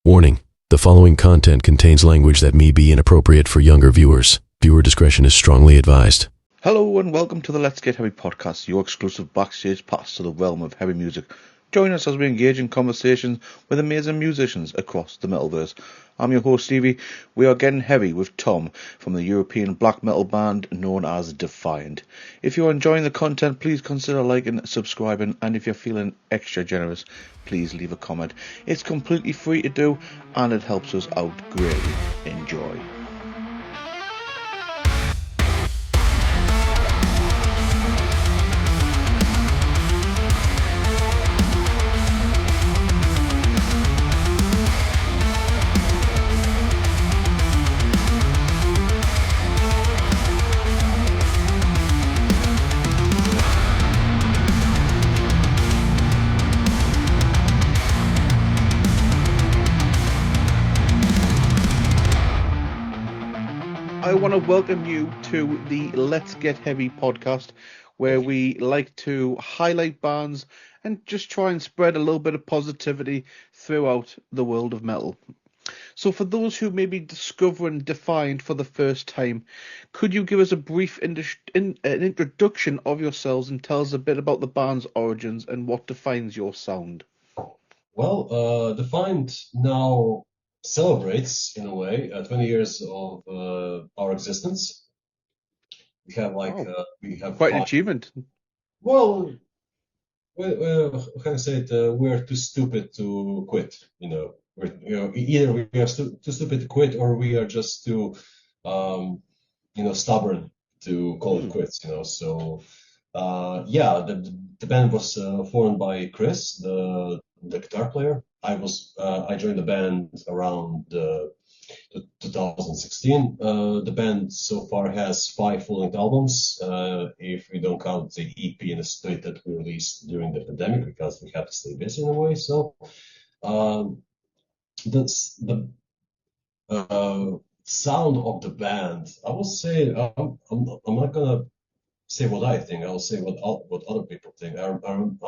Warning: the following content contains language that may be inappropriate for younger viewers. Viewer discretion is strongly advised. Hello and welcome to the Let's Get Heavy podcast, your exclusive backstage pass to the realm of heavy music. Join us as we engage in conversations with amazing musicians across the metalverse. I'm your host Stevie. We are getting heavy with Tom from the European black metal band known as Defiant. If you're enjoying the content, please consider liking, subscribing, and if you're feeling extra generous, please leave a comment. It's completely free to do and it helps us out greatly. Enjoy. I want to welcome you to the Let's Get Heavy podcast, where we like to highlight bands and just try and spread a little bit of positivity throughout the world of metal. So for those who may be discovering Defiant for the first time, could you give us a brief an introduction of yourselves and tell us a bit about the band's origins and what defines your sound? Well, Defiant now celebrates, in a way, 20 years of our existence. We have we have quite an achievement. Well, how can I say it? We're too stupid to quit. Either we are too stupid to quit, or we are just too, stubborn to call it quits. So, the band was formed by Chris, the guitar player. I joined the band around 2016. The band so far has 5 full-length albums, if we don't count the EP and the split that we released during the pandemic, because we had to stay busy in a way. So that's the sound of the band. I will say I'm not gonna say what I think. I'll say what other people think. I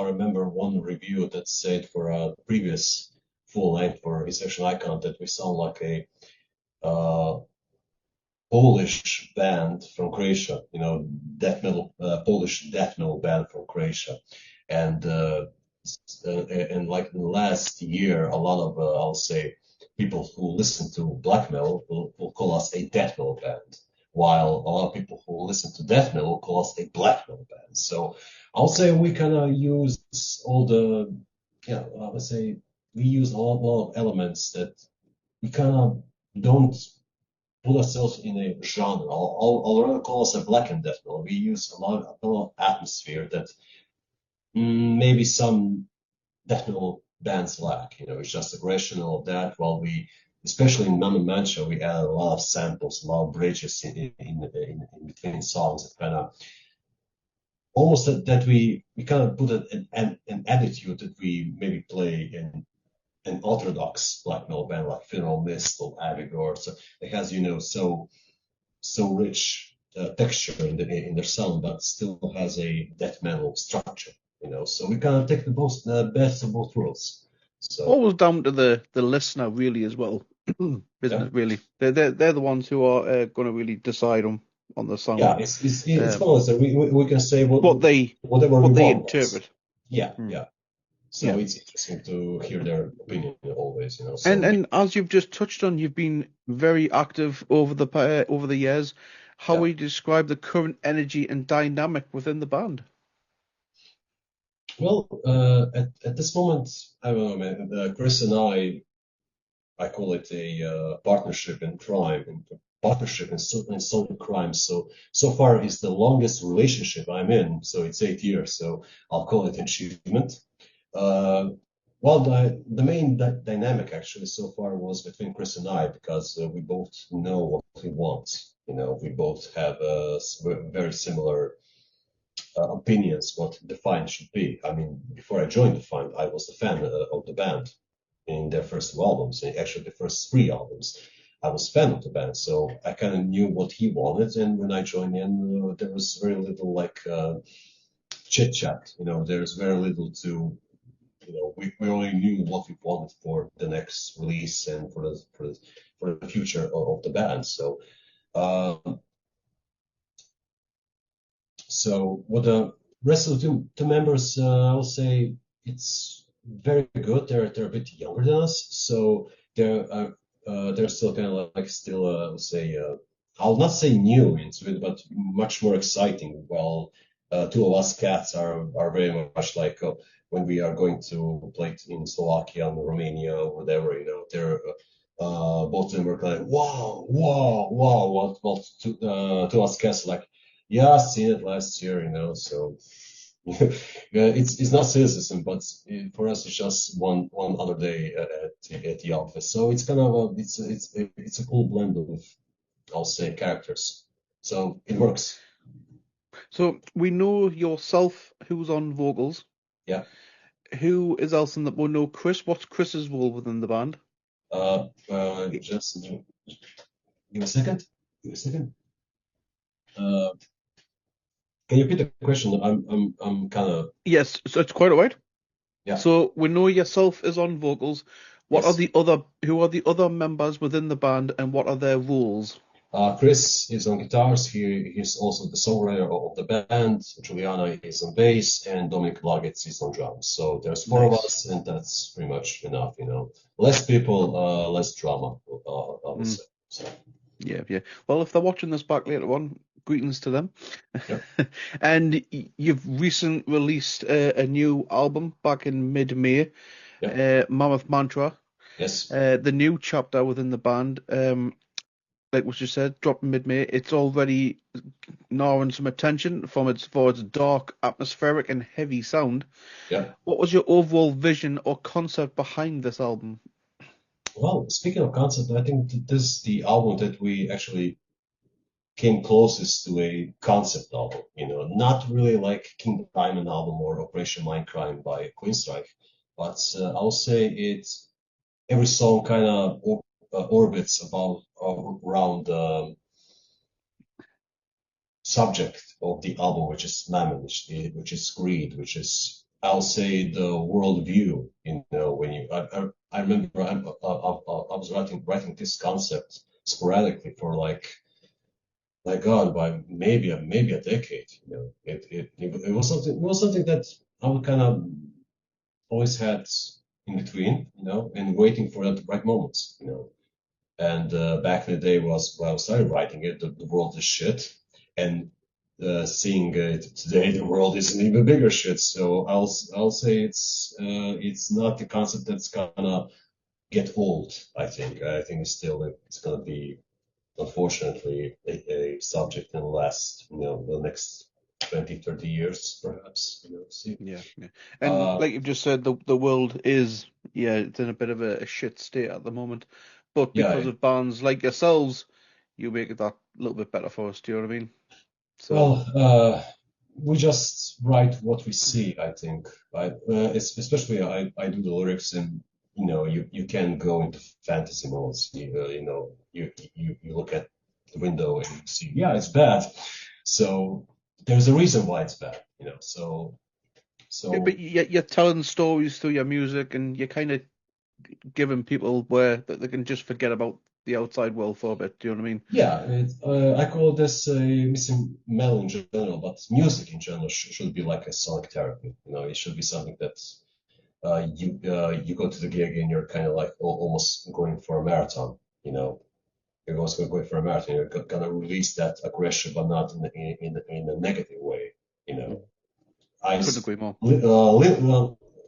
remember one review that said for a previous full length for Insurrection Icon that we sound like a Polish band from Croatia. Death metal, Polish death metal band from Croatia, and like in the last year, a lot of I'll say people who listen to black metal will call us a death metal band, while a lot of people who listen to death metal call us a black metal band. So I'll say we kind of use all the, I would say we use a lot of elements that we kind of don't put ourselves in a genre. I'll rather call us a blackened death metal. We use a lot of atmosphere that maybe some death metal bands lack. It's just aggression, all of that, while we, especially in Mammon Mantra, we add a lot of samples, a lot of bridges in between songs, that kind of almost that we kind of put an attitude that we maybe play in an orthodox black metal band like Funeral Mist or Avigor. So it has so rich texture in their sound, but still has a death metal structure. So we kind of take the best of both worlds. So always down to the listener, really, as well, isn't it? Really, they're the ones who are going to really decide on the sound. Yeah, it's fun. So we can say whatever they want. interpret. Yeah. So it's interesting to hear their opinion always. So and as you've just touched on, you've been very active over the years. How would you describe the current energy and dynamic within the band? Well, at this moment, I don't know, man. Chris and I call it a partnership in crime, partnership in social crime. So far, it's the longest relationship I'm in. So it's 8 years. So I'll call it an achievement. Well, the main dynamic actually so far was between Chris and I, because we both know what we want. We both have very similar opinions what Defiant should be. I mean, before I joined Defiant, I was a fan of the band in their first 2 albums, actually the first 3 albums. I was a fan of the band, so I kind of knew what he wanted. And when I joined in, there was very little chit chat. There's very little to we already knew what we wanted for the next release and for the future of the band. So with the rest of the two members, I will say it's very good. They're a bit younger than us, so they're still kind of like still I would say I'll not say new into it, but much more exciting. While two of us cats are very much like when we are going to play in Slovakia and Romania or whatever, they're both of them were kind of wow, wow, wow. What to us cats like, yeah, I seen it last year, so. Yeah, it's not cynicism, but for us it's just one other day at the office. So it's kind of it's a cool blend of, I'll say, characters. So it works. So we know yourself, who's on vocals. Yeah. Who is else in that? We know Chris. What's Chris's role within the band? Just give me a second. Give me a second. Can you repeat the question? I'm kind of. Yes, so it's quite alright. Yeah. So we know yourself is on vocals. What Yes. are the other? Who are the other members within the band, and what are their roles? Chris is on guitars. He's also the songwriter of the band. Juliana is on bass, and Dominic Blagets is on drums. So there's four of us, and that's pretty much enough. Less people, less drama. I would say. So. Yeah. Well, if they're watching this back later on, greetings to them. Yep. And you've recently released a new album back in mid-May, Mammoth Mantra. Yes. The new chapter within the band, like what you said, dropped in mid-May. It's already gnawing some attention for its dark, atmospheric, and heavy sound. Yeah. What was your overall vision or concept behind this album? Well, speaking of concept, I think this is the album that we actually came closest to a concept album. Not really like King Diamond album or Operation Mindcrime by Queenstrike, but I'll say every song kind of orbits around the subject of the album, which is mammon, which is greed, which is, I'll say, the worldview. When I remember I was writing this concept sporadically for my God, by maybe a decade. It was something that I would kind of always had in between, and waiting for the right moments, And back in the day was when I started writing it, the world is shit, and seeing it today, the world is an even bigger shit. So I'll say it's not the concept that's gonna get old. I think it's gonna be, unfortunately, a subject in the last, the next 20, 30 years, perhaps. See. Yeah. And like you've just said, the world is, it's in a bit of a shit state at the moment. But because of bands like yourselves, you make it that little bit better for us. Do you know what I mean? So. Well, we just write what we see, I think. Especially I do the lyrics, and you can go into fantasy modes. You look at the window and you see, yeah, it's bad. So there's a reason why it's bad. So. Yeah, but you're telling stories through your music, and you're kind of giving people where that they can just forget about the outside world for a bit. Do you know what I mean? Yeah, I call this missing metal in general, but music in general should be like a sonic therapy. It should be something that you go to the gig and you're kind of like almost going for a marathon. You're almost going for a marathon. You're gonna release that aggression, but not in a negative way. I couldn't agree more.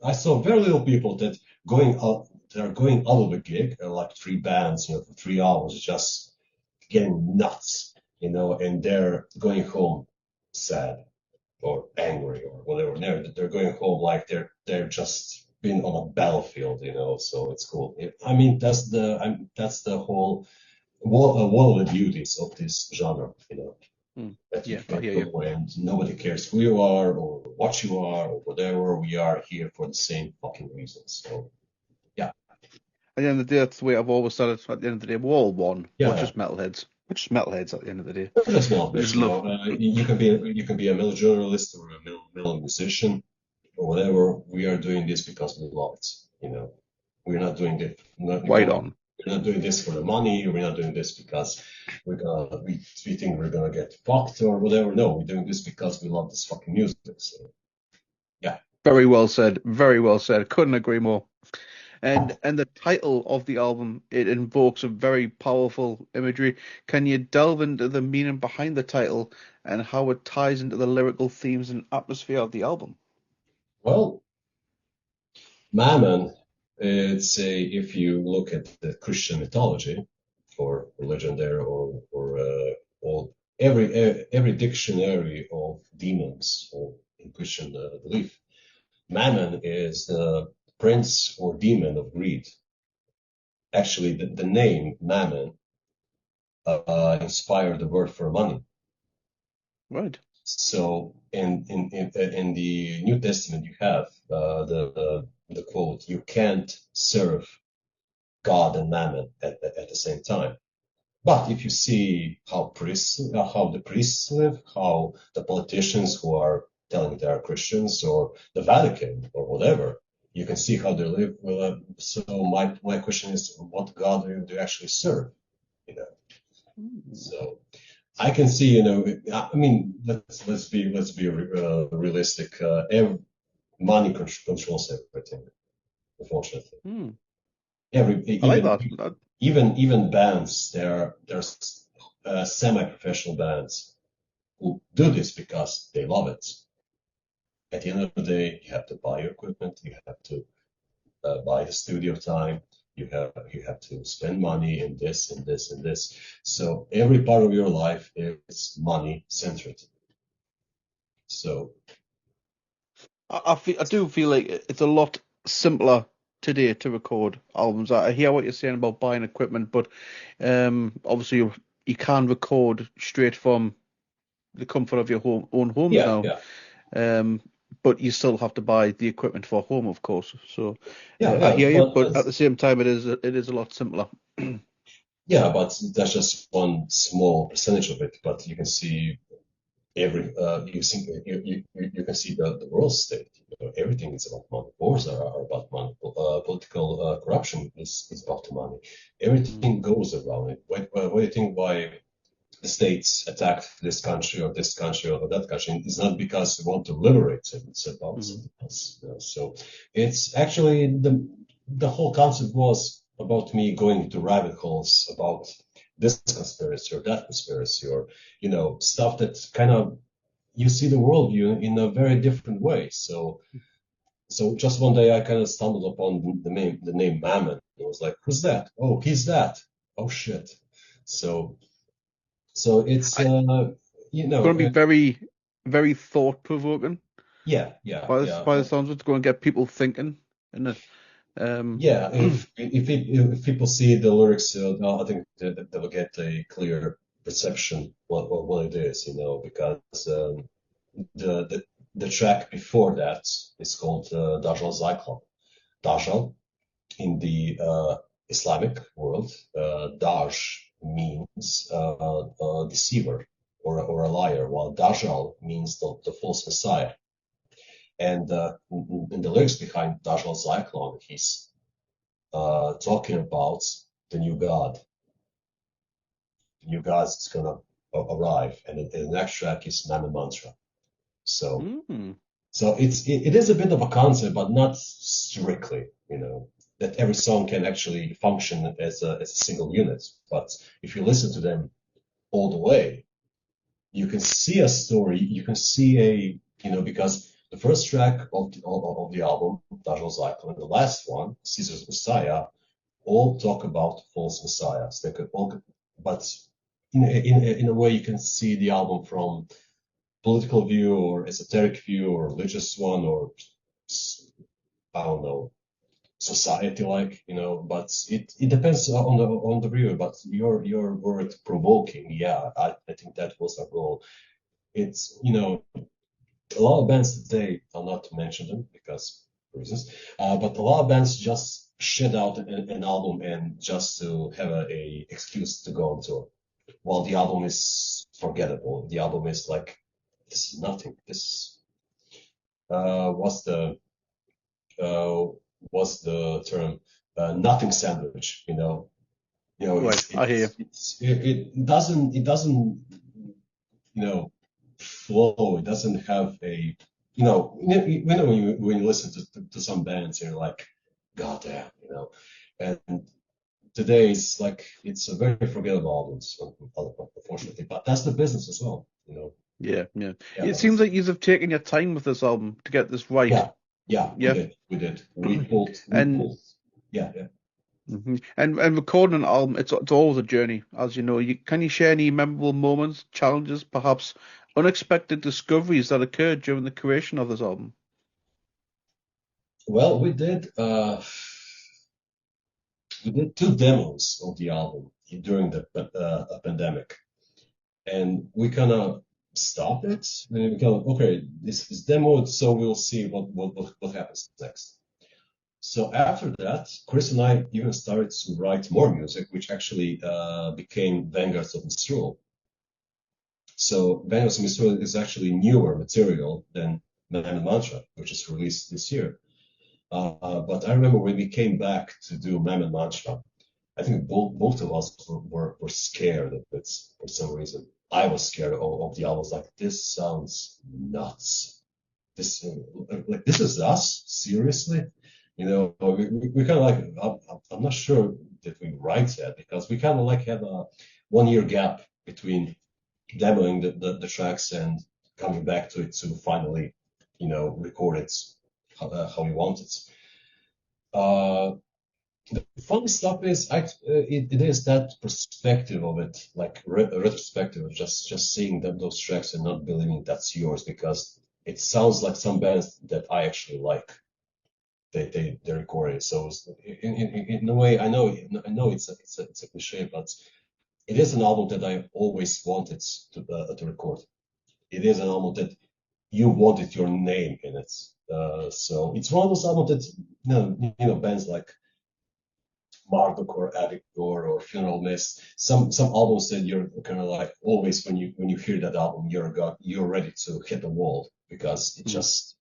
I saw very little people that are going out of a gig, like three bands, for 3 hours, just getting nuts, and they're going home sad or angry or whatever. They're going home like they're just been on a battlefield, So it's cool. I mean, that's the whole one of the beauties of this genre, That you can go and nobody cares who you are or what you are or whatever. We are here for the same fucking reasons. So, yeah. At the end of the day, that's the way I've always said it. At the end of the day, we're all one. Yeah. We're just metalheads. We're just metalheads at the end of the day. We're just metalheads. You can be a metal journalist or a metal musician, or whatever, we are doing this because we love it. We're not doing it. Right on. We're not doing this for the money. We're not doing this because we think we're gonna get fucked or whatever. No, we're doing this because we love this fucking music. So, yeah. Very well said. Very well said. Couldn't agree more. And the title of the album, it invokes a very powerful imagery. Can you delve into the meaning behind the title and how it ties into the lyrical themes and atmosphere of the album? Well, Mammon, if you look at the Christian mythology or religion there, or every dictionary of demons or in Christian belief, Mammon is the prince or demon of greed. Actually, the name Mammon inspired the word for money. Right. So in the New Testament, you have the quote, "You can't serve God and Mammon at the same time." But if you see how the priests live, how the politicians who are telling they are Christians, or the Vatican or whatever, you can see how they live. So my question is, what God do you actually serve? So I can see, I mean, let's be realistic. Money controls everything, unfortunately. I like that. Even bands, there's semi-professional bands who do this because they love it. At the end of the day, you have to buy your equipment, you have to buy the studio time, you have to spend money in this and this and this. So every part of your life is money centered. So I do feel like it's a lot simpler today to record albums. I hear what you're saying about buying equipment, but obviously you can record straight from the comfort of your own homes now. Yeah. But you still have to buy the equipment for home, of course. So Yeah, I hear you, but at the same time, it is a lot simpler. Yeah, but that's just one small percentage of it. But you can see you can see the world state. Everything is about money. Wars are about money. Political corruption is about money. Everything goes around it. What do you think? Why the states attacked this country or that country? It's not because they want to liberate it. It's about something else. So it's actually the whole concept was about me going to rabbit holes about this conspiracy or that conspiracy, or stuff that kind of you see the worldview in a very different way. So just one day I kind of stumbled upon the name Mammon. I was like, who's that? Oh, he's that. Oh shit. So it's going to be very, very thought provoking. Yeah. By the sounds of it, going to get people thinking, isn't it? Yeah, if people see the lyrics, I think they will get a clear perception what it is, because the track before that is called Dajjal Zyklon. Dajjal in the Islamic world, Daj means deceiver or a liar, while Dajjal means the false messiah. And in the lyrics behind Dajjal Zyklon, he's talking about the new god. The new god is going to arrive, and the next track is Mammon Mantra. So it is a bit of a concept, but not strictly, that every song can actually function as a single unit. But if you listen to them all the way, you can see a story, you can see because the first track of the album, Dajjal Zyklon, and the last one, Caesar's Messiah, all talk about false messiahs. They could all, but in a way, you can see the album from political view or esoteric view or religious one, or I don't know, society but it depends on the viewer. But your word provoking, yeah, I think that was a role. It's a lot of bands today, I'll not mention them because reasons, but a lot of bands just shed out an album and just to have a excuse to go on tour, while the album is forgettable. The album is like, this is nothing. what's the term? Nothing sandwich, Right, I hear you. it doesn't, flow. It doesn't have a, when you listen to some bands, you're like, God damn, and today it's a very forgettable albums, unfortunately, but that's the business as well. Yeah, yeah. Yeah, It seems like you've taken your time with this album to get this right. yeah, Yeah. we did. We And pulled, yeah, yeah. and recording an album, it's always a journey, as you know. Can you share any memorable moments, challenges, perhaps unexpected discoveries that occurred during the creation of this album? Well, we did two demos of the album during the pandemic, and we kind of stopped it. And we kind of, okay, this is demoed, so we'll see what happens next. So after that, Chris and I even started to write more music, which actually became Vanguards of Misrule. So Vanguards of Misrule is actually newer material than Mammon Mantra, which is released this year. But I remember when we came back to do Mammon Mantra, I think both of us were scared of it for some reason. I was scared of the album. I was like, this sounds nuts. This is us? Seriously? We kind of like, I'm not sure that we write that because we kind of like have a 1 year gap between demoing the tracks and coming back to it to finally, record it how we want it. The funny stuff is, it is that perspective of it, like retrospective of just seeing those tracks and not believing that's yours because it sounds like some bands that I actually like. They recorded. So in a way, I know it's a cliche, but it is an album that I always wanted to record. It is an album that you wanted your name in it. So it's one of those albums that bands like Marduk or Avigdor or Funeral Mist, some albums that you're kind of like always when you hear that album, you're ready to hit the wall because it just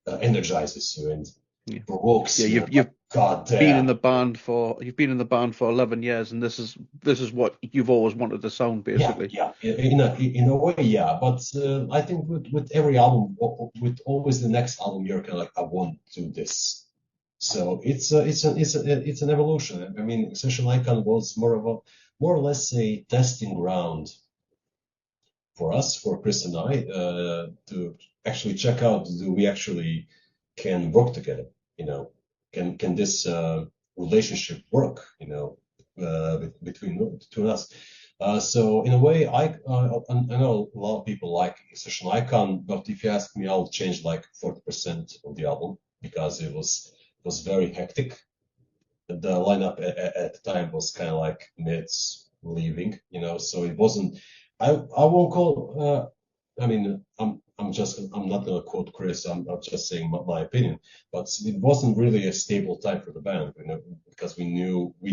energizes you and Yeah, provokes yeah. you. You've God been in damn. the band for 11 years, and this is what you've always wanted to sound, Yeah, basically. yeah. In a way, yeah. But I think with every album, with always the next album, you're kind of like, I want to do this. So it's an evolution. I mean, Session Icon was more or less a testing ground for us, for Chris and I, to actually check out, do we actually can work together? Can this relationship work? Between us. So in a way, I know a lot of people like Session Icon, but if you ask me, I'll change like 40% of the album because it was very hectic. The lineup at the time was kind of like mids leaving, so it wasn't. I won't call. I mean, I'm not gonna quote Chris. I'm just saying my opinion. But it wasn't really a stable time for the band, because we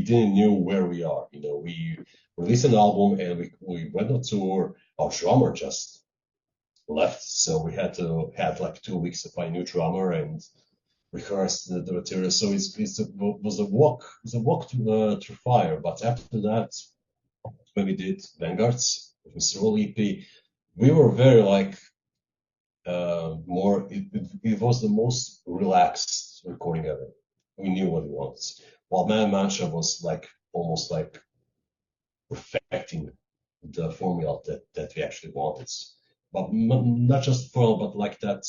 didn't know where we are. We released an album and we went on tour. Our drummer just left, so we had to have like 2 weeks to find a new drummer and rehearse the material. So was a walk to fire. But after that, when we did Vanguards with Mr. Roll EP, we were very like more. It was the most relaxed recording ever. We knew what we wanted. While Man Mantra was like almost like perfecting the formula that we actually wanted. But not just formula, but like that.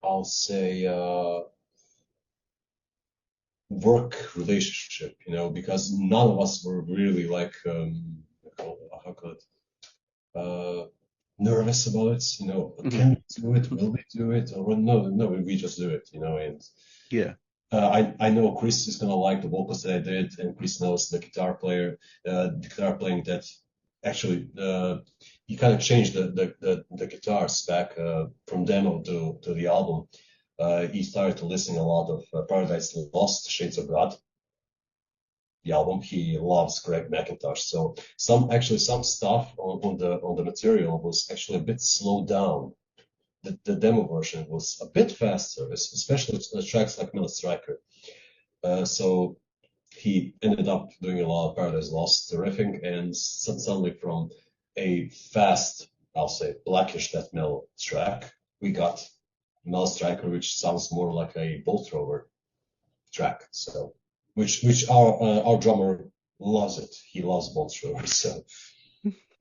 I'll say work relationship, because none of us were really like how could nervous about it, can we do it, will we do it, or no, we just do it, and Yeah. I know Chris is gonna like the vocals that I did, and Chris knows the guitar playing that actually he kind of changed the guitars back from demo to the album. He started to listen a lot of Paradise Lost, Shades of God, the album. He loves Greg McIntosh. So some stuff on the material was actually a bit slowed down the demo version was a bit faster, especially tracks like Mellow Striker. So he ended up doing a lot of Paradise Lost riffing, and suddenly from a fast, I'll say, blackish death metal track, we got Mellow Striker, which sounds more like a bolt thrower track. So, which our drummer loves it. He loves bolt throwers. So.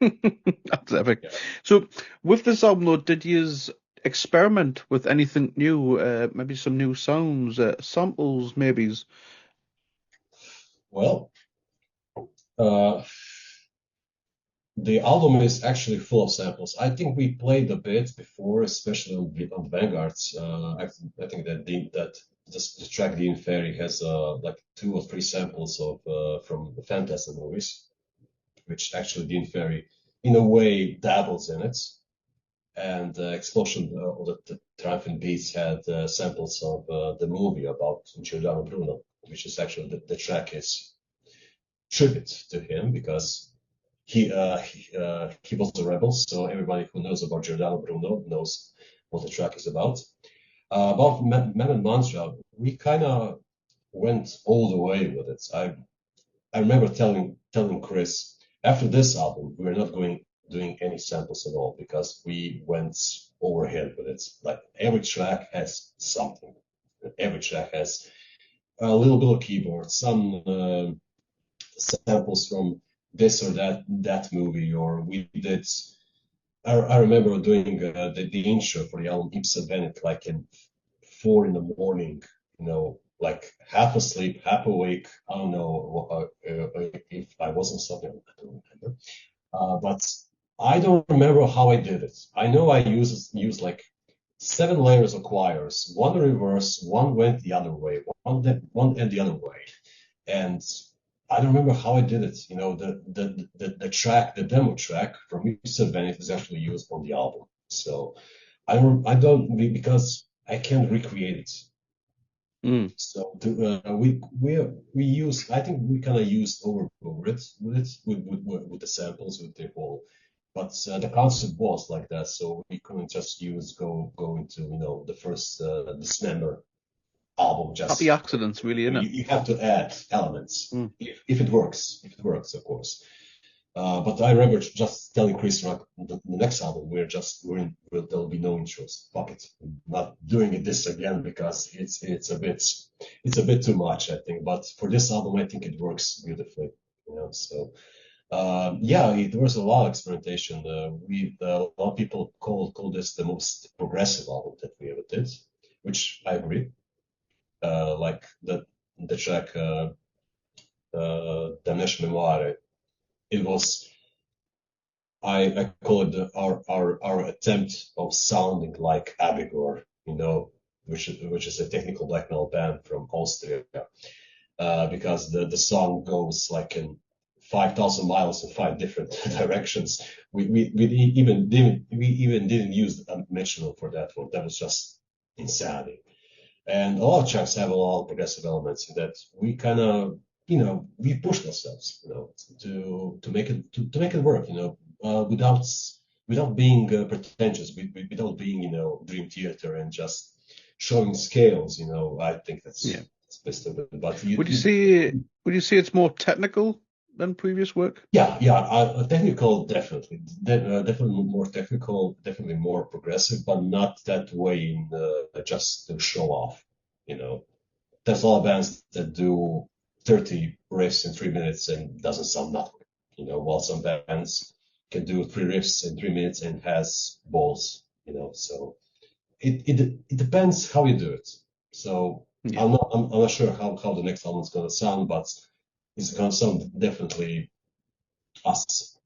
That's epic. Yeah. So, with this album, though, did you experiment with anything new? Maybe some new sounds, samples, maybe? Well, the album is actually full of samples. I think we played a bit before, especially on Vanguards. I think that the track Dean Ferry has like 2 or 3 samples of from the Phantasm movies, which actually Dean Ferry in a way dabbles in it. And Explosion of the Triumphant Beats had samples of the movie about Giordano Bruno, which is actually the track is tribute to him because he was a rebel, so everybody who knows about Giordano Bruno knows what the track is about. About Mammon Mantra, we kind of went all the way with it. I remember telling Chris, after this album, we're not doing any samples at all because we went overhead with it. Like every track has something. Every track has a little bit of keyboard, some samples from this or that movie, or we did. I remember doing the intro for the album Ipsa Venit like in 4 in the morning, like half asleep, half awake. I don't know if I wasn't something, I don't remember. But I don't remember how I did it. I know I used like 7 layers of choirs, 1 reverse, 1 went the other way, one and the other way, and I don't remember how I did it. The track, the demo track from Mr. Bennett is actually used on the album. So I don't because I can't recreate it. So we use, I think we kind of used over it with the samples with the whole, but the concept was like that. So we couldn't just go into the first Dismember album. Just happy accidents, really, isn't it? You have to add elements if it works, of course. But I remember just telling Chris Rock the next album there'll be no intros. Fuck it, I'm not doing this again because it's a bit too much, I think. But for this album, I think it works beautifully. So there was a lot of experimentation. A lot of people call this the most progressive album that we ever did, which I agree. Like the track Damnation Memoire, it was, I call it our attempt of sounding like Abigor, which is a technical black metal band from Austria, because the song goes like in 5,000 miles in 5 different directions. We even didn't use a metronome for that one. That was just insanity. And a lot of tracks have a lot of progressive elements that we kind of, we pushed ourselves, to make it work, without being pretentious, without being, Dream Theater and just showing scales, I think that's best of it. But would you say it's more technical than previous work? Yeah, technical, definitely more technical, definitely more progressive, but not that way just to show off. There's a lot of bands that do 30 riffs in 3 minutes and doesn't sound nothing. While some bands can do 3 riffs in 3 minutes and has balls. So it depends how you do it. So I'm not sure how the next album is gonna sound, but it's gonna sound definitely us,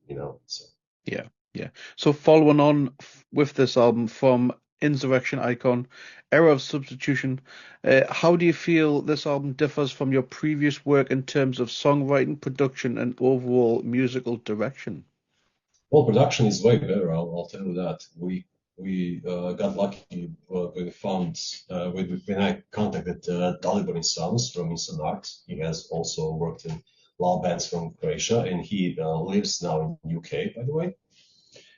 So. Yeah. So following on with this album from Insurrection Icon, Era of Substitution, how do you feel this album differs from your previous work in terms of songwriting, production, and overall musical direction? Well, production is way better. I'll tell you that. We got lucky when we found when I contacted Dalibor Sounds from Instant Art. He has also worked in a lot of bands from Croatia, and he lives now in UK, by the way.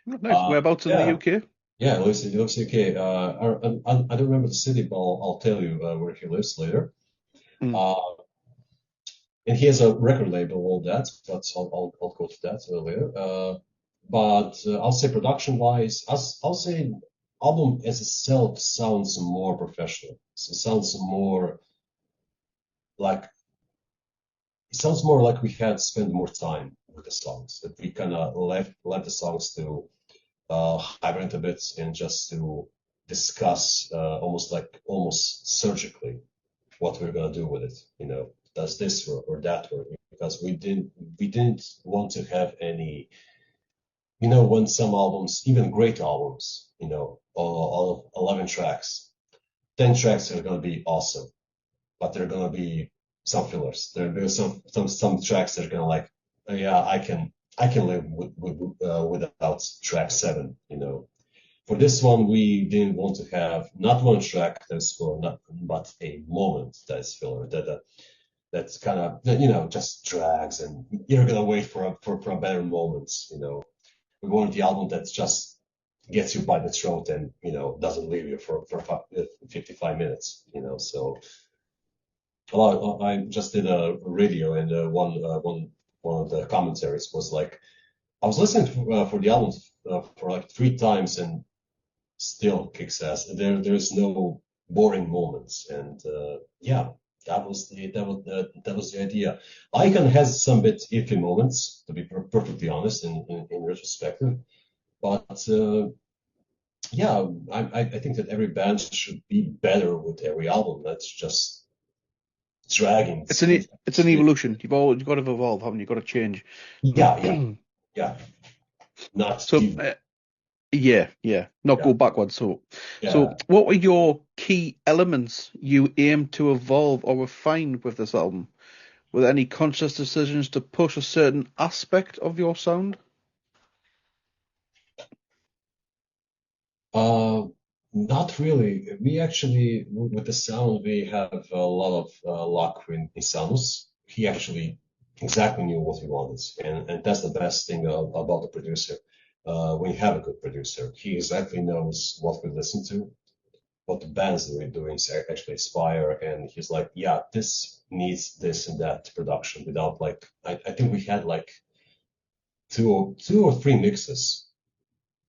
Nice. Whereabouts in the UK? Yeah, he lives in UK. I don't remember the city, but I'll tell you where he lives later. Mm. Uh, and he has a record label, all that, but I'll go to that later. But I'll say production-wise, I'll say album as itself sounds more professional. So it sounds more like we had spent more time with the songs. That we kind of left the songs to hibernate a bit and just to discuss almost surgically what we're gonna do with it. Does this work or that work? Because we didn't want to have any. When some albums, even great albums, all of 11 tracks, 10 tracks are gonna be awesome, but there are gonna be some fillers. There are gonna be some tracks that are gonna like, yeah, I can live without track 7. For this one, we didn't want to have not one track that's filler, but a moment that's filler that's kind of just drags, and you're gonna wait for a better moment. We wanted the album that just gets you by the throat and doesn't leave you for 55 minutes. I just did a radio, and one of the commentaries was like, I was listening for the album for like 3 times and still kicks ass. There's no boring moments, and yeah, that was the idea. Icon has some bit iffy moments, to be perfectly honest, in retrospective, but yeah, I think that every band should be better with every album. That's just dragging. It's an evolution. You've got to evolve, haven't you? You've got to change. Yeah. Not So, yeah, not yeah, go backwards. So yeah. what were your key elements you aimed to evolve or refine with this album? Were there any conscious decisions to push a certain aspect of your sound? Uh, Not really. We actually, with the sound, we have a lot of luck in Samus. He actually exactly knew what he wanted, and that's the best thing about the producer. When you have a good producer, he exactly knows what we listen to, what the bands that we're doing actually aspire, and he's like, yeah, this needs this and that production. Without like, I think we had like two or three mixes,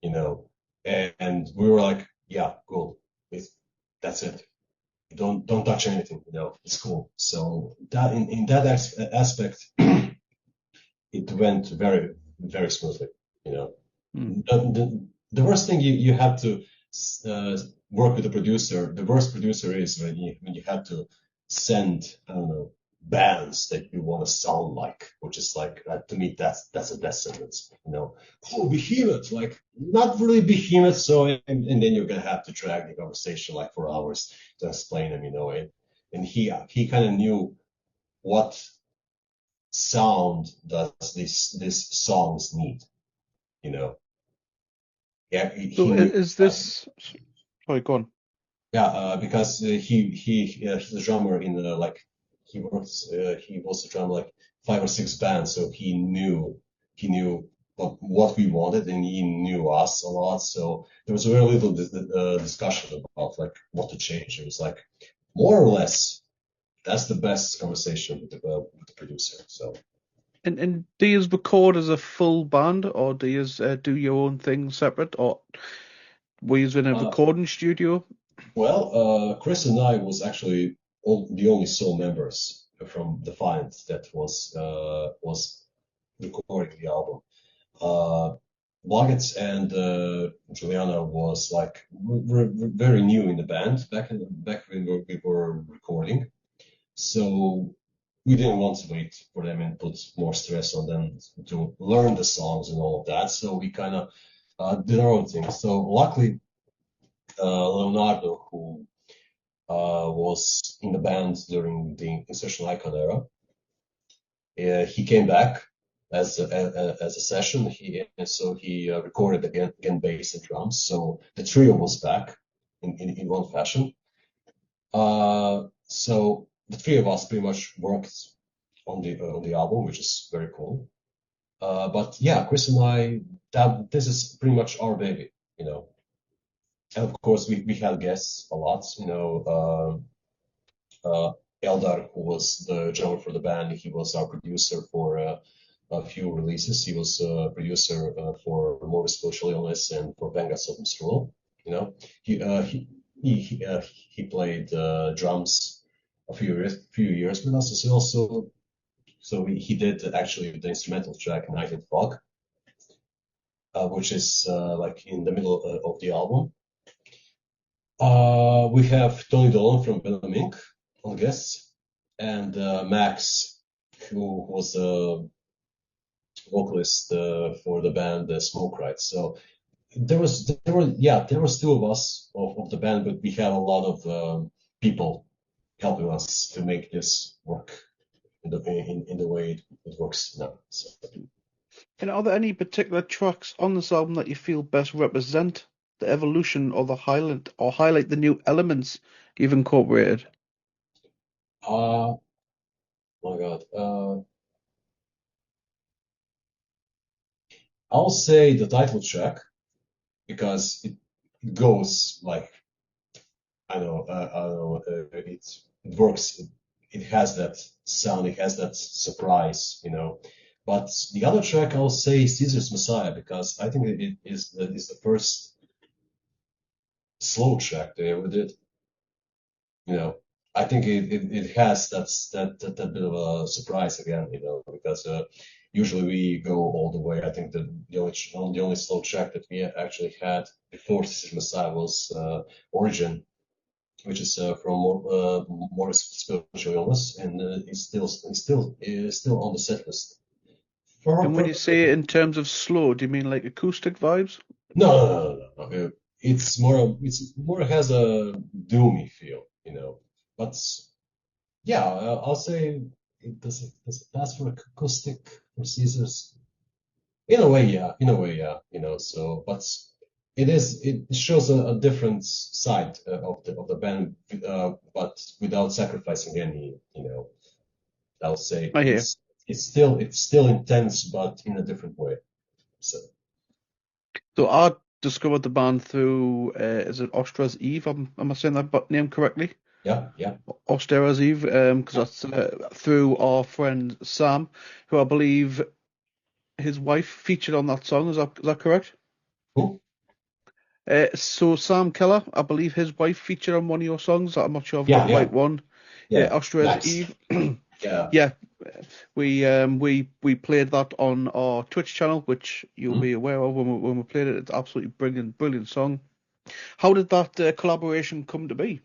you know, and we were like, yeah, cool. That's it. Don't touch anything. It's cool. So that in that aspect, it went very very smoothly. You know, Hmm. the worst thing you have to uh, work with the producer. The worst producer is when you have to send, I don't know, bands that you want to sound like, which is like, to me that's a death sentence. Oh, behemoth, like not really behemoth. So and then you're gonna have to drag the conversation like for hours to explain them. And he kind of knew what sound does these songs need. You know, yeah, he So knew. is this? Sorry, go on. Yeah, because he's a drummer in like he was a drummer like 5 or 6 bands, so he knew what we wanted, and he knew us a lot. So there was very little discussion about like what to change. It was like more or less that's the best conversation with the producer. So And do you record as a full band, or do you do your own thing separate, or were you in a uh, recording studio? Chris and I was actually the only sole members from Defiant that was recording the album. Uh, Blackened and Juliana was like very new in the band back when we were recording, so we didn't want to wait for them and put more stress on them to learn the songs and all of that. So we kind of did our own thing. So luckily, Leonardo, who was in the band during the Insurrection Icon era. He came back as a session. So he recorded again bass and drums. So the trio was back in one fashion. So the three of us pretty much worked on the album, which is very cool. But yeah, Chris and I, this is pretty much our baby. And of course, we had guests a lot. Eldar, who was the drummer for the band, he was our producer for a few releases. He was a producer for More Social Illness and for Benga Sodom's Rule. You know, he uh, he he played drums a few years with us. He did actually the instrumental track Night and Fog, which is like in the middle of the album. We have Tony Dolan from Venom Inc. on guests, and Max, who was a vocalist for the band Smoke Right. So there was two of us of the band, but we had a lot of people helping us to make this work in the way it works now. So. And are there any particular tracks on this album that you feel best represent the evolution or highlight the new elements you've incorporated? Uh, my God. I'll say the title track because it goes like I don't know, it works. It has that sound. It has that surprise, you know. But the other track, I'll say Caesar's Messiah because I think it is the first slow track they ever did. You know, I think it has that bit of a surprise again, you know, because usually we go all the way. I think the only slow track that we actually had before Caesar's Messiah was Origin, which is from more spiritual illness, and it's still on the set list. And when you say it in terms of slow, do you mean like acoustic vibes? No. It's more has a doomy feel, you know. But yeah, I'll say does it pass for acoustic for Caesars? In a way, yeah. In a way, yeah. You know, so but it shows a different side of the band, but without sacrificing any, you know. I'll say I hear. it's still intense, but in a different way. So So I discovered the band through, is it Ostra's Eve? Am I saying that name correctly? yeah. Ostera's Eve, because that's through our friend Sam, who I believe his wife featured on that song. Is that correct? Cool. So Sam Keller, I believe his wife featured on one of your songs. I'm not sure I've got Yeah, the yeah, right one. yeah. Ostra's Max. Eve. Yeah. Yeah, we played that on our Twitch channel, which you'll Mhm. be aware of when we played it. It's absolutely brilliant song. How did that collaboration come to be?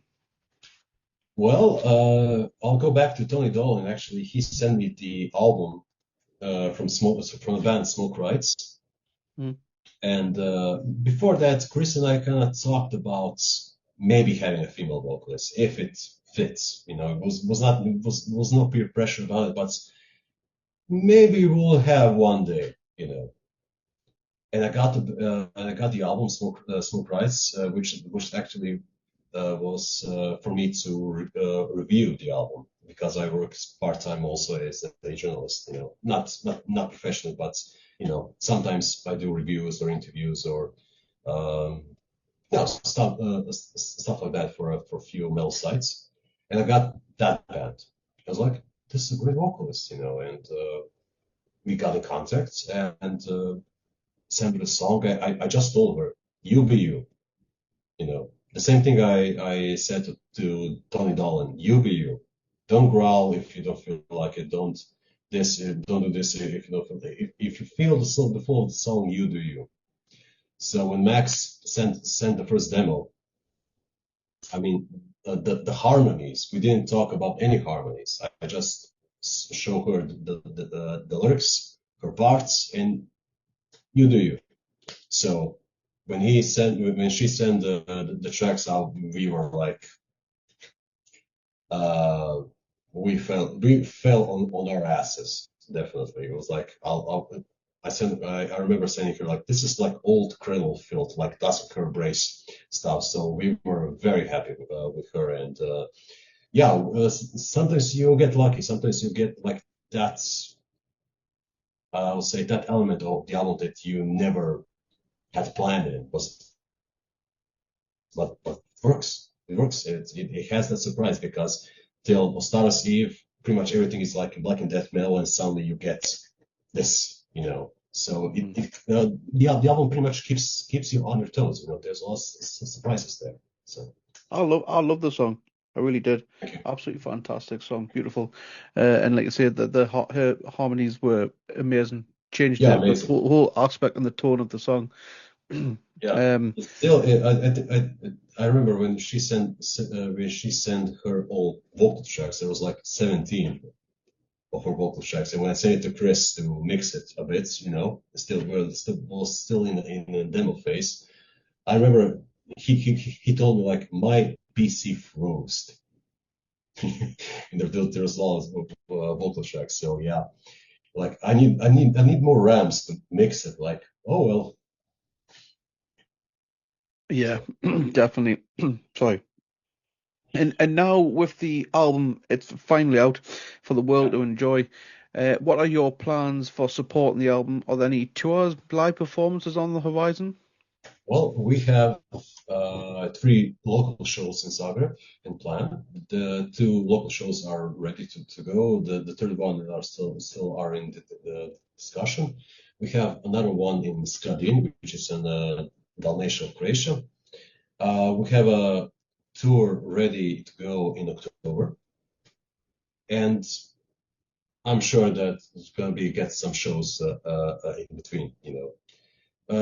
Well, I'll go back to Tony Dolan. Actually, he sent me the album from the band Smoke Rights, Hmm. and before that, Chris and I kind of talked about maybe having a female vocalist if it fits. You know, it was no peer pressure about it, but maybe we'll have one day. You know, and I got the album Smoke Rights, which actually was for me to review the album because I work part time also as a journalist. You know, not professionally, but you know, sometimes I do reviews or interviews or um, stuff like that for a few metal sites. And I got that band. I was like, this is a great vocalist, you know, and we got in contact and sent me the song. I just told her, you be you. You know, the same thing I said to Tony Dolan, you be you. Don't growl if you don't feel like it. Don't do this if you don't feel like it. If you feel the flow of the song, you do you. So when Max sent the first demo, I mean, the harmonies, we didn't talk about any harmonies. I just show her the lyrics, her parts, and you do you. So when she sent the tracks out, we were like, uh, we fell on our asses. Definitely, it was like I remember saying to her like, this is like old Kreml filth, like Dusk Her Brace stuff. So we were very happy with her, and yeah, sometimes you get lucky. Sometimes you get like that. I would say that element of the album that you never had planned in was but works. It works. It has that surprise because till Ostara's Eve, pretty much everything is like black and death metal, and suddenly you get this, you know. So the album pretty much keeps you on your toes. You know, there's lots of surprises there. So I love the song. I really did. thank you. Absolutely fantastic song, beautiful. And like I said, her harmonies were amazing. Changed Yeah, the amazing. whole aspect and the tone of the song. Yeah. Um, Still, I remember when she sent her all vocal tracks. There was like 17 of her vocal tracks, and when I sent it to Chris to mix it a bit, you know, was still in the demo phase. I remember he told me like my PC froze. And there was a lot of vocal tracks. So yeah, like I need more RAMs to mix it. Like, oh well. yeah, So definitely. Sorry. And now with the album, it's finally out for the world yeah. to enjoy. What are your plans for supporting the album? Are there any tours, live performances on the horizon? Well, we have 3 local shows in Zagreb in plan. The 2 local shows are ready to go. The third one are still are in the discussion. We have another one in Skradin, which is in Dalmatia of Croatia. We have a tour ready to go in October, and I'm sure that it's going to be get some shows in between, you know.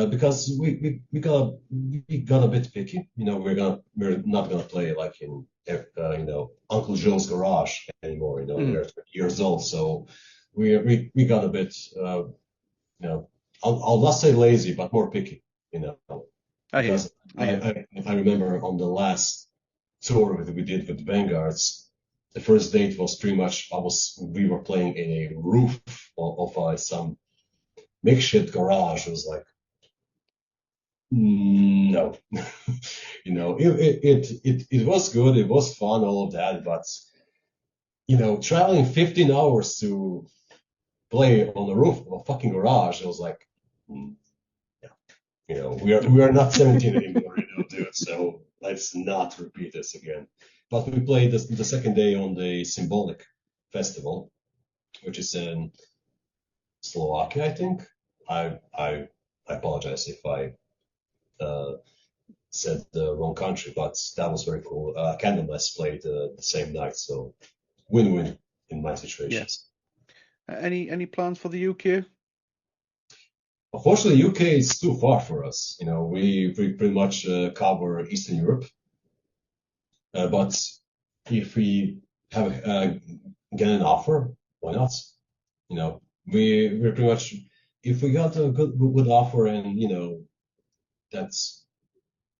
Because we got a bit picky. You know, we're not gonna play like in you know, Uncle Joe's garage anymore. You know, Mm, we're 20 years old, so we got a bit you know, I'll not say lazy, but more picky. You know, I hear, because I hear. I remember on the last tour that we did with Vanguards, the first date was pretty much we were playing in a roof of some makeshift garage. It was like, no. You know, it was good, it was fun, all of that, but you know, traveling 15 hours to play on the roof of a fucking garage, it was like, yeah, you know, we are not 17 anymore, you know, dude. So let's not repeat this again. But we played the second day on the Symbolic Festival, which is in Slovakia, I think. I apologize if I uh, said the wrong country, but that was very cool. Candlemass played the same night, so win-win in my Yeah. situations. Any plans for the UK? Unfortunately, UK is too far for us. You know, we pretty much cover Eastern Europe, but if we have get an offer, why not? You know, we're pretty much if we got a good offer and you know that's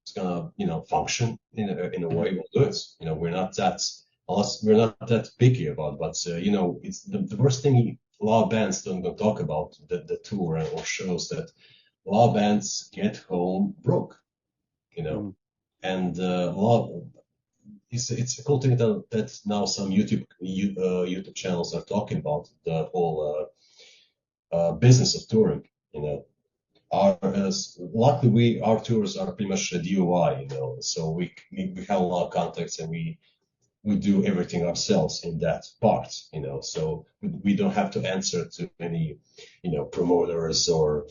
it's gonna function in a Mhm. way, we'll do it. You know, we're not that picky about, but you know, it's the worst thing a lot of bands don't talk about the tour or shows that a lot of bands get home broke, you know, Mm. and a lot. It's a cool thing that now some YouTube channels are talking about the whole business of touring. You know, luckily our tours are pretty much a DIY, you know, so we have a lot of contacts and we do everything ourselves in that part, you know, so we don't have to answer to any, you know, promoters or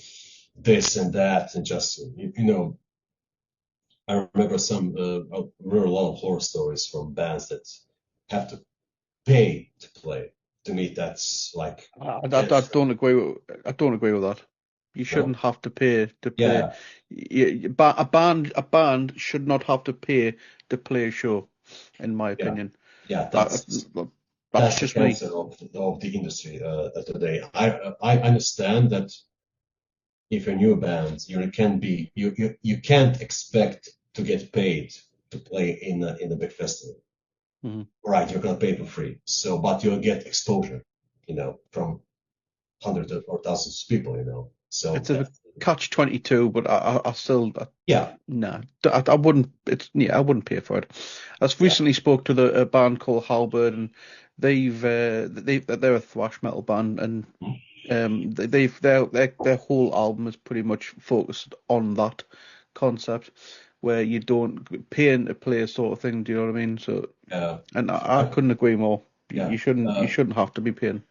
this and that, and just you know, I remember there were a lot of horror stories from bands that have to pay to play. To me, that's like I don't agree with that. You no, shouldn't have to pay to play. yeah, A band should not have to pay to play a show, in my yeah, opinion. yeah. That, that's That's the just me. cancer of the industry today. I understand that if you're a new band, you can't expect to get paid to play in a big festival, Mhm. right? You're gonna pay for free, so but you'll get exposure, you know, from hundreds or thousands of people, you know. So It's a catch-22, but I still yeah, no, I wouldn't. I wouldn't pay for it. I just yeah, recently spoke to a band called Halberd, and they're a thrash metal band, and mm, their whole album is pretty much focused on that concept. where you don't paying to play sort of thing. Do you know what I mean? So, and I I, couldn't agree more. yeah. You shouldn't have to be paying.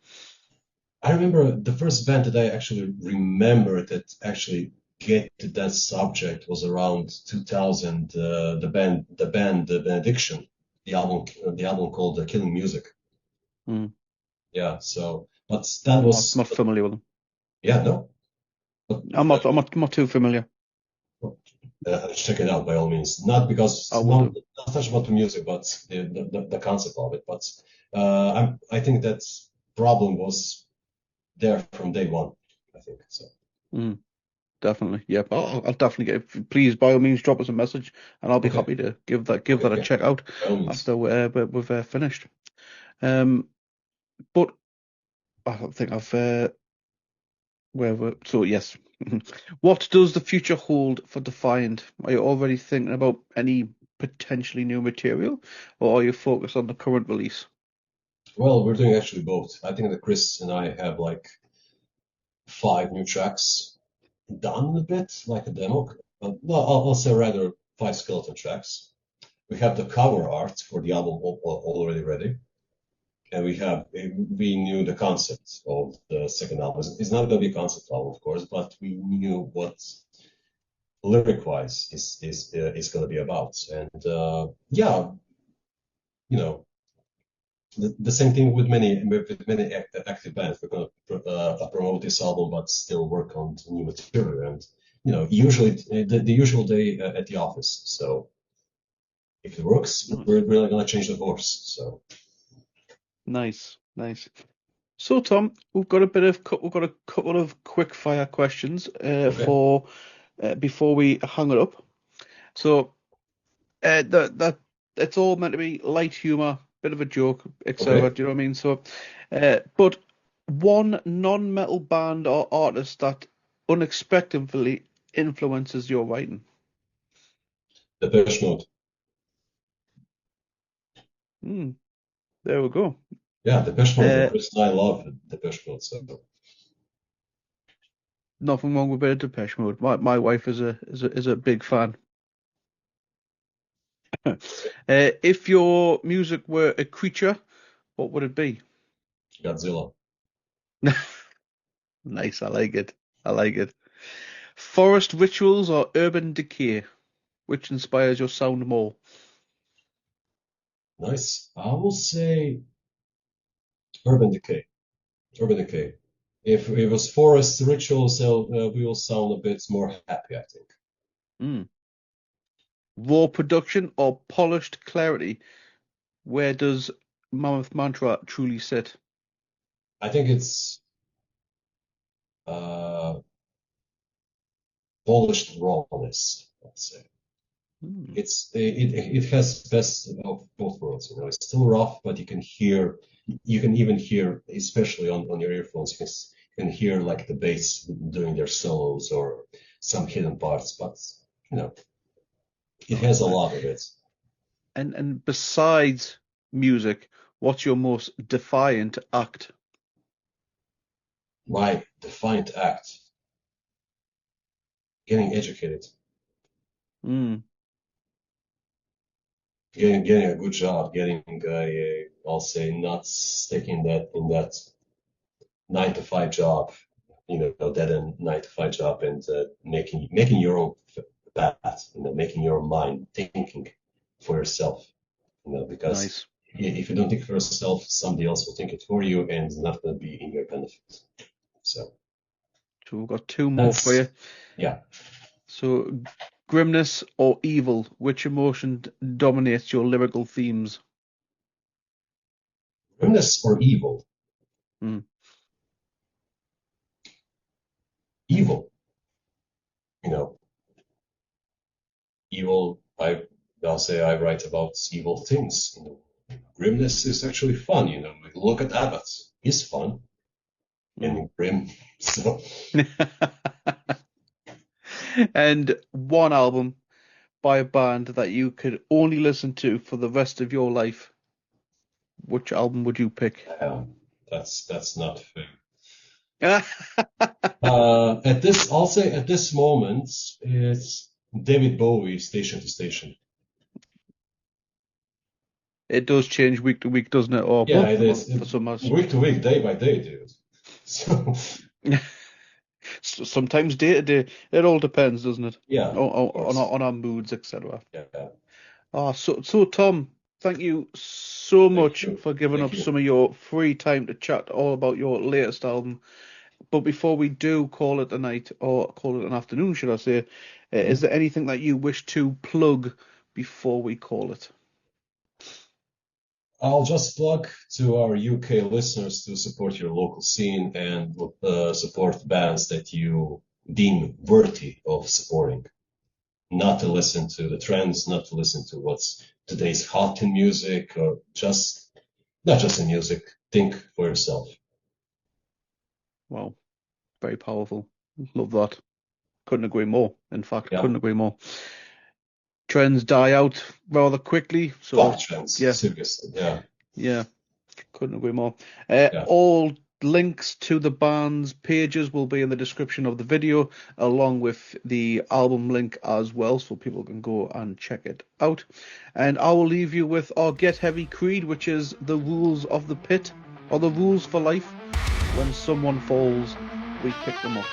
I remember the first band that I actually remember that actually get to that subject was around 2000. The band, the Benediction, the album called Killing Music. Mm. Yeah. So, but that I'm was, not familiar with them. yeah, no. But, I'm not too familiar. check it out by all means. Not I because will not do. not much about the music, but the concept of it. But I think that problem was there from day one. I think so. Mm. Definitely, yeah. I'll definitely get. Please, by all means, drop us a message, and I'll be Okay. happy to give Okay. that a Yeah. check out By all means. after we've finished. Um, but I don't think I've so yes. What does the future hold for Defiant? Are you already thinking about any potentially new material, or are you focused on the current release? Well, we're doing actually both. I think that Chris and I have like 5 new tracks done a bit, like a demo. No, I'll say rather 5 skeleton tracks. We have the cover art for the album already ready. And we knew the concept of the second album. It's not going to be a concept album, of course, but we knew what lyric wise is going to be about. And yeah, you know, the same thing with many active bands. We're going to promote this album, but still work on new material. And usually the usual day at the office. So if it works, Nice, we're really going to change the course. So nice. So, Tom, we've got a couple of quick fire questions okay, for before we hang it up. So, that it's all meant to be light humor, bit of a joke, etc. okay. Do you know what I mean? So, but one non-metal band or artist that unexpectedly influences your writing. Depeche Mode. Hmm, there we go. Yeah, Depeche Mode. Uh, Chris and I love Depeche Mode. So Nothing wrong with a bit of Depeche Mode. My wife is a big fan. If your music were a creature, what would it be? Godzilla. Nice, I like it. I like it. Forest rituals or urban decay? Which inspires your sound more? Nice. I will say Urban Decay. Urban Decay. If it was Forest Ritual, so we will sound a bit more happy, I think. Mm. Raw production or polished clarity? Where does Mammoth Mantra truly sit? I think it's uh, polished rawness, let's say. Mm. It has best of both worlds. It's still rough, but you can even hear, especially on your earphones, you can hear like the bass doing their solos or some hidden parts, but you know, it Nice, has a nice. lot of it. And besides music, what's your most defiant act? My defiant act, getting educated, Mm. getting a good job, I'll say not sticking that in that 9 to 5 job, dead end 9 to 5 job, and making your own path, making your own mind thinking for yourself, because Nice. if you don't think for yourself, somebody else will think it for you, and it's not going to be in your benefit. So So we've got two more for you. that's, yeah, So grimness or evil, which emotion dominates your lyrical themes? goodness or evil. Mm. Evil, you know, evil. I'll say I write about evil things. Grimness is actually fun. Look at Abbott. He's fun Mm. and grim. So And one album by a band that you could only listen to for the rest of your life. Which album would you pick? that's not fair. I'll say at this moment, it's David Bowie, Station to Station. It does change week to week, doesn't it? Or Yeah, month it to is. month for some us. Week to week, day by day, dude. So Sometimes day to day. It all depends, doesn't it? yeah, of course. On our moods, etc. Yeah. So Tom, thank you so much you. for giving Thank up you. some of your free time to chat all about your latest album. But before we do call it a night, or call it an afternoon, should I say, is there anything that you wish to plug before we call it? I'll just plug to our UK listeners to support your local scene and support bands that you deem worthy of supporting. Not to listen to the trends, not to listen to what's today's hot in music, or not just in music. Think for yourself. Wow, very powerful. Love that. Couldn't agree more. In fact, Yeah. couldn't agree more. Trends die out rather quickly. So Fuck trends, yeah, seriously. yeah, couldn't agree more. Yeah. All links to the band's pages will be in the description of the video, along with the album link as well, so people can go and check it out. And I will leave you with our Get Heavy creed, which is the rules of the pit, or the rules for life. When someone falls, we pick them up.